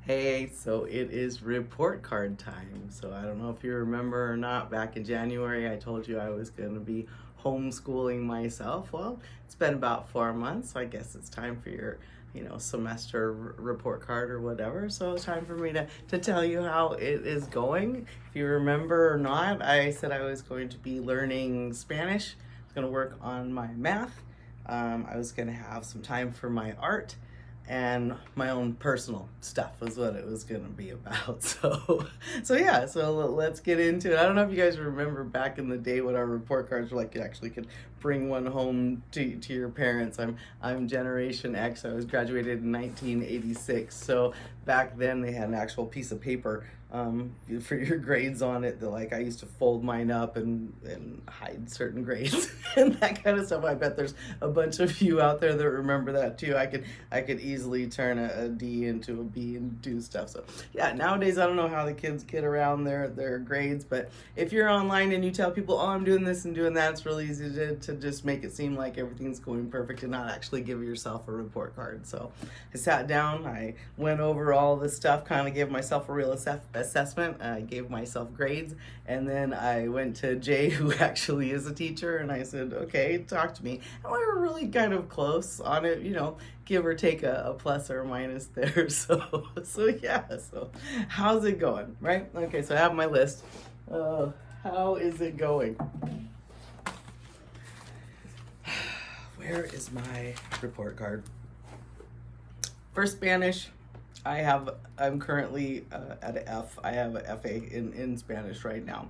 Hey, so it is report card time. So I don't know if you remember or not, back in January, I told you I was going to be homeschooling myself. Well, it's been about 4 months, so I guess it's time for your, semester report card or whatever. So it's time for me to tell you how it is going. If you remember or not, I said I was going to be learning Spanish. I was going to work on my math. I was going to have some time for my art, and my own personal stuff was what it was going to be about. So let's get into it. I don't know if you guys remember back in the day when our report cards were like you actually could bring one home to your parents. I'm Generation X. I was graduated in 1986. So back then they had an actual piece of paper for your grades on it. That, like, I used to fold mine up and hide certain grades and that kind of stuff. I bet there's a bunch of you out there that remember that too. I could easily turn a D into a B and do stuff. So yeah, nowadays I don't know how the kids get around their grades, but if you're online and you tell people, oh, I'm doing this and doing that, it's really easy to just make it seem like everything's going perfect and not actually give yourself a report card. So I sat down, I went over all this stuff, kind of gave myself a real assessment. I gave myself grades, and then I went to Jay, who actually is a teacher, and I said, okay, talk to me. And we were really kind of close on it, give or take a plus or a minus there. So how's it going, right? Okay, so I have my list. How is it going? Where is my report card? For Spanish, I'm currently at an F. I have an FA in Spanish right now.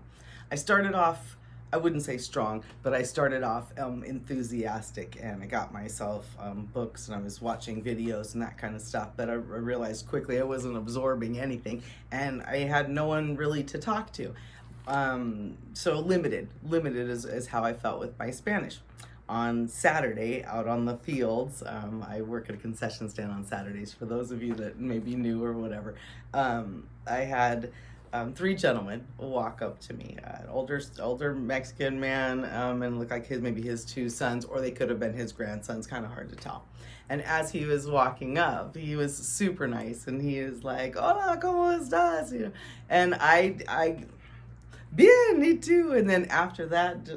I started off, I wouldn't say strong, but I started off enthusiastic, and I got myself books, and I was watching videos and that kind of stuff, but I realized quickly I wasn't absorbing anything, and I had no one really to talk to. So limited is how I felt with my Spanish. On Saturday, out on the fields, I work at a concession stand on Saturdays, for those of you that may be new or whatever. I had three gentlemen walk up to me, an older Mexican man, and looked like maybe his two sons, or they could have been his grandsons, kind of hard to tell. And as he was walking up, he was super nice, and he was like, hola, ¿cómo estás? And I bien, me too. And then after that,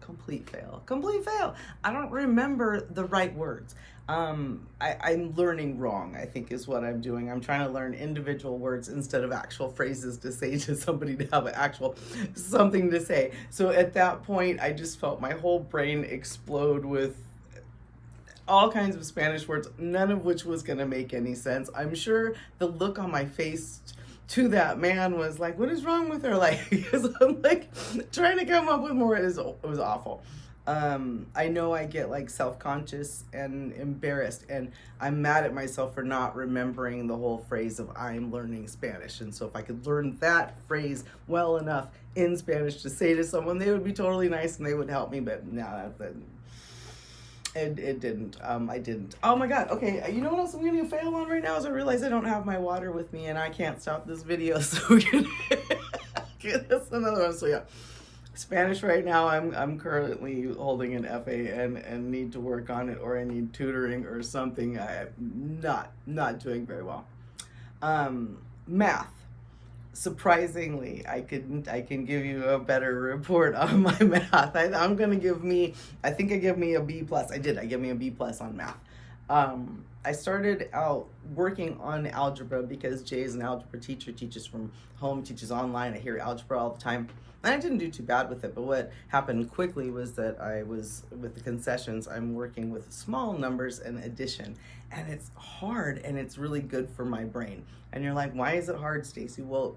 complete fail. I don't remember the right words. I'm learning wrong, I think, is what I'm doing. I'm trying to learn individual words instead of actual phrases to say to somebody, to have an actual something to say. So at that point, I just felt my whole brain explode with all kinds of Spanish words, none of which was going to make any sense. I'm sure the look on my face to that man was like, what is wrong with her? Like, because I'm like trying to come up with more. It was awful. I know I get like self-conscious and embarrassed, and I'm mad at myself for not remembering the whole phrase of I'm learning Spanish. And so if I could learn that phrase well enough in Spanish to say to someone, they would be totally nice and they would help me. But no, it didn't. I didn't. Oh my God. Okay. You know what else I'm going to fail on right now is I realize I don't have my water with me, and I can't stop this video. So we're going to get this another one. So yeah, Spanish right now, I'm currently holding an FA and need to work on it, or I need tutoring or something. I'm not doing very well. Math. Surprisingly, I can give you a better report on my math. I think I give me a B plus. I give me a B plus on math. I started out working on algebra because Jay is an algebra teacher, teaches from home, teaches online. I hear algebra all the time. And I didn't do too bad with it, but what happened quickly was that I was, with the concessions, I'm working with small numbers and addition. And it's hard, and it's really good for my brain. And you're like, why is it hard, Stacy? Well,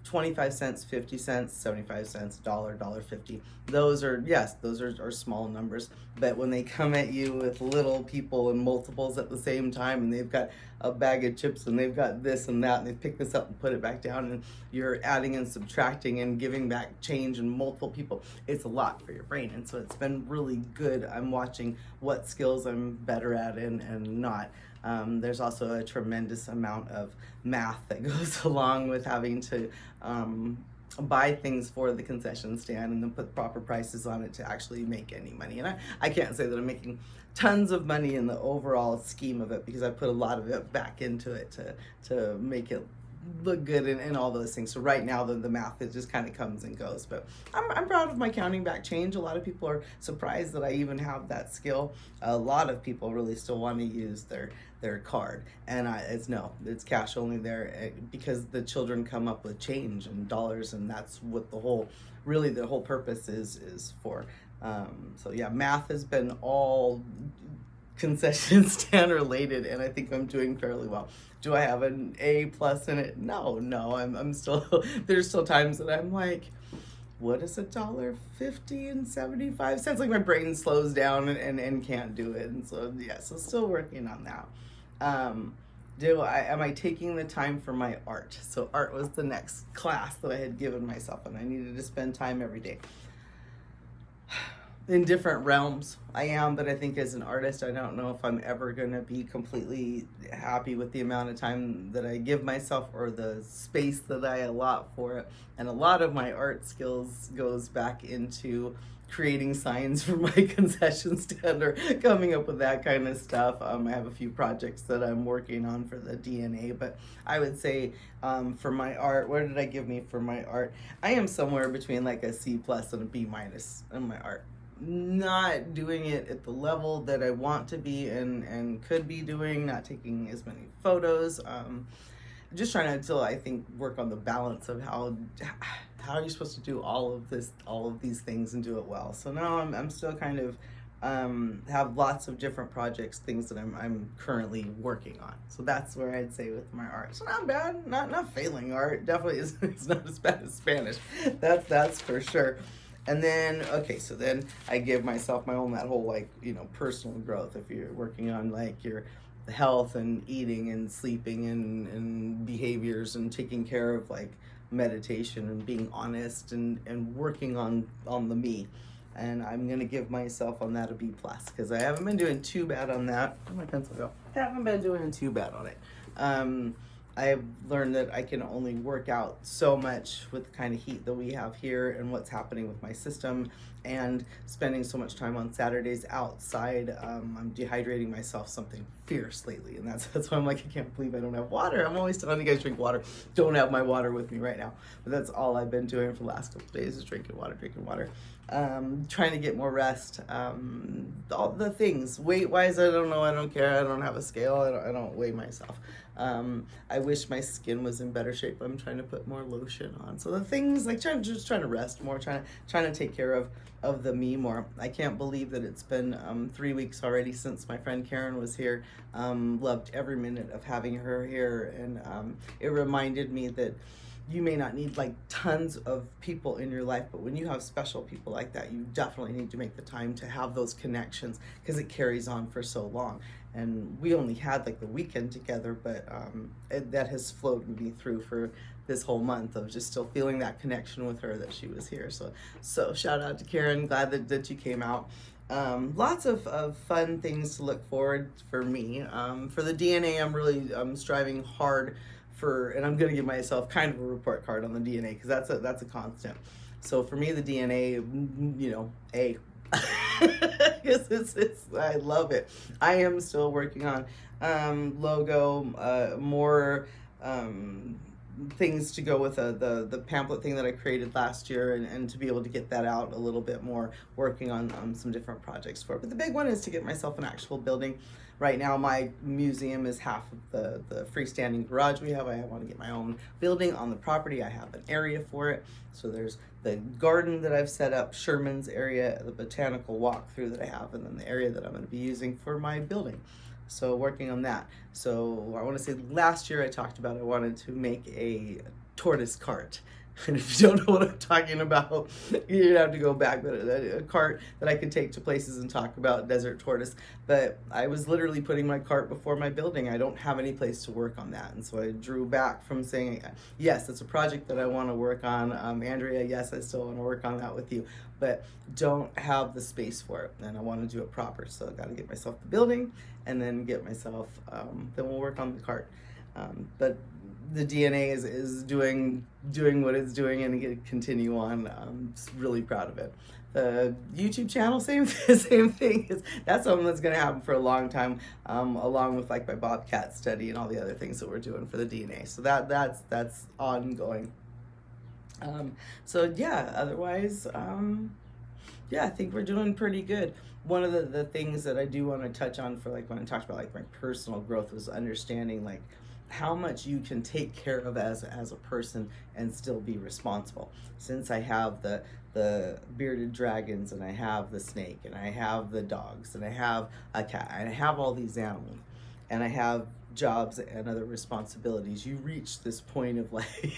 25 cents, 50 cents, 75 cents, $1.50. Those are small numbers. But when they come at you with little people and multiples at the same time, and they've got a bag of chips and they've got this and that, and they pick this up and put it back down, and you're adding and subtracting and giving back change and multiple people, it's a lot for your brain. And so it's been really good. I'm watching what skills I'm better at and not. There's also a tremendous amount of math that goes along with having to buy things for the concession stand and then put proper prices on it to actually make any money. And I can't say that I'm making tons of money in the overall scheme of it, because I put a lot of it back into it to make it look good and all those things. So right now the math, it just kind of comes and goes, but I'm proud of my counting back change. A lot of people are surprised that I even have that skill. A lot of people really still want to use their card, and it's cash only there, because the children come up with change and dollars, and that's what the whole purpose is for. So yeah, math has been all concession stand related, and I think I'm doing fairly well. Do I have an A plus in it? No, I'm still there's still times that I'm like, what is $1.50 and 75 cents? Like my brain slows down and can't do it. And so yeah, so still working on that. Am I taking the time for my art? So art was the next class that I had given myself, and I needed to spend time every day. In different realms I am, but I think as an artist, I don't know if I'm ever going to be completely happy with the amount of time that I give myself or the space that I allot for it. And a lot of my art skills goes back into creating signs for my concession stand, or coming up with that kind of stuff. I have a few projects that I'm working on for the DNA, but I would say for my art, what did I give me for my art? I am somewhere between like a C plus and a B minus in my art. Not doing it at the level that I want to be and could be doing, not taking as many photos. Just trying to, I think, work on the balance of how are you supposed to do all of these things and do it well. So now I'm still kind of have lots of different projects, things that I'm currently working on. So that's where I'd say with my art. So not bad, not failing art. Definitely it's not as bad as Spanish. That's for sure. And then, okay, so then I give myself my own, that whole like, personal growth. If you're working on like your health and eating and sleeping and behaviors and taking care of like meditation and being honest and working on the me. And I'm going to give myself on that a B plus, because I haven't been doing too bad on that. Where'd my pencil go? I haven't been doing too bad on it. I've learned that I can only work out so much with the kind of heat that we have here and what's happening with my system, and spending so much time on Saturdays outside. I'm dehydrating myself something fierce lately, and that's why I'm like, I can't believe I don't have water. I'm always telling you guys drink water. Don't have my water with me right now, but that's all I've been doing for the last couple of days is drinking water. Trying to get more rest. All the things. Weight wise, I don't know. I don't care. I don't have a scale. I don't weigh myself. I wish my skin was in better shape. I'm trying to put more lotion on. So the things like trying to rest more, trying to take care of the me more. I can't believe that it's been 3 weeks already since my friend Karen was here. Loved every minute of having her here, and it reminded me that you may not need like tons of people in your life, but when you have special people like that, you definitely need to make the time to have those connections, because it carries on for so long. And we only had like the weekend together, but that has flowed me through for this whole month of just still feeling that connection with her, that she was here. So shout out to Karen. Glad that you came out. Lots of fun things to look forward for me. For the DNA, I'm really striving hard and I'm going to give myself kind of a report card on the DNA, because that's a constant. So for me, the DNA, A. I love it. I am still working on logo, more things to go with the pamphlet thing that I created last year, and to be able to get that out a little bit more, working on some different projects for it. But the big one is to get myself an actual building. Right now, my museum is half of the freestanding garage we have. I want to get my own building on the property. I have an area for it. So there's the garden that I've set up, Sherman's area, the botanical walkthrough that I have, and then the area that I'm going to be using for my building. So working on that. So I want to say last year I talked about I wanted to make a tortoise cart. And if you don't know what I'm talking about, you'd have to go back. But a cart that I could take to places and talk about desert tortoise. But I was literally putting my cart before my building. I don't have any place to work on that. And so I drew back from saying, yes, it's a project that I want to work on. Andrea, yes, I still want to work on that with you. But don't have the space for it. And I want to do it proper. So I got to get myself the building, and then get myself, then we'll work on the cart. But the DNA is doing what it's doing and it continue on. I'm just really proud of it. The YouTube channel, same same thing. That's something that's going to happen for a long time, along with like my Bobcat study and all the other things that we're doing for the DNA. So that's ongoing. So yeah, otherwise, yeah, I think we're doing pretty good. One of the things that I do want to touch on for like when I talked about like my personal growth was understanding like how much you can take care of as a person and still be responsible. Since I have the bearded dragons and I have the snake and I have the dogs and I have a cat and I have all these animals and I have jobs and other responsibilities, you reach this point of like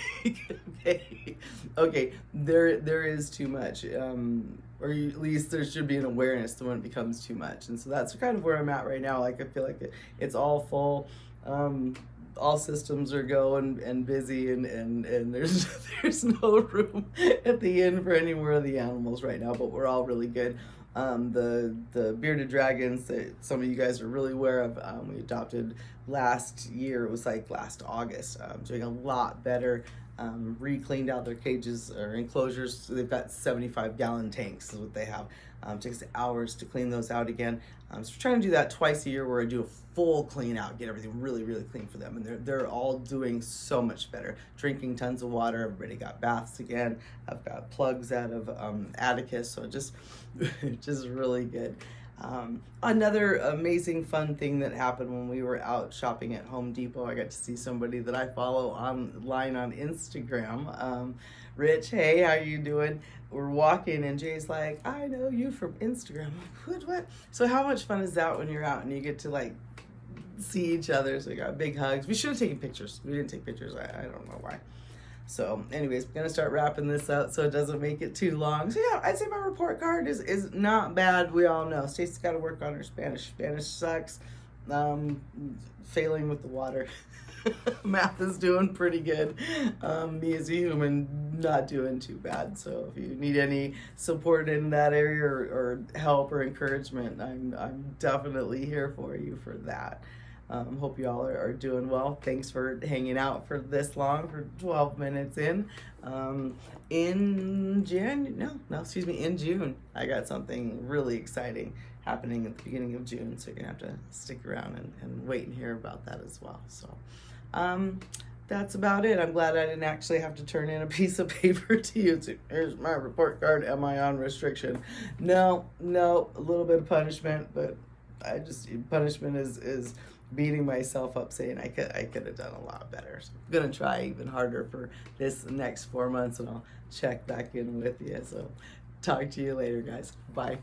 okay, there is too much, or at least there should be an awareness to when it becomes too much. And so that's kind of where I'm at right now. Like I feel like it's all full, all systems are going and busy, and there's no room at the end for any more of the animals right now, but we're all really good. The bearded dragons that some of you guys are really aware of, we adopted last year. It was like last August. Doing a lot better. Re-cleaned out their cages or enclosures. So they've got 75-gallon tanks is what they have. It takes hours to clean those out again. So we're trying to do that twice a year where I do a full clean out, get everything really, really clean for them. And they're all doing so much better. Drinking tons of water. Everybody got baths again. I've got plugs out of Atticus. So just really good. Another amazing fun thing that happened when we were out shopping at Home Depot, I got to see somebody that I follow online on Instagram. Rich, hey, how you doing? We're walking and Jay's like, I know you from Instagram. I'm like, what? So how much fun is that when you're out and you get to like see each other? So we got big hugs. We should have taken pictures. We didn't take pictures. I don't know why. So anyways, I'm going to start wrapping this up so it doesn't make it too long. So yeah, I'd say my report card is not bad. We all know. Stacey's got to work on her Spanish. Spanish sucks. Failing with the water. Math is doing pretty good. Me as a human, not doing too bad. So if you need any support in that area or help or encouragement, I'm definitely here for you for that. Hope you all are doing well. Thanks for hanging out for this long, for 12 minutes in. In June, I got something really exciting happening at the beginning of June. So you're gonna have to stick around and wait and hear about that as well. So, that's about it. I'm glad I didn't actually have to turn in a piece of paper to you. So here's my report card. Am I on restriction? No, a little bit of punishment, but punishment is beating myself up saying I could have done a lot better. So I'm gonna try even harder for this next 4 months, and I'll check back in with you. So talk to you later, guys. Bye.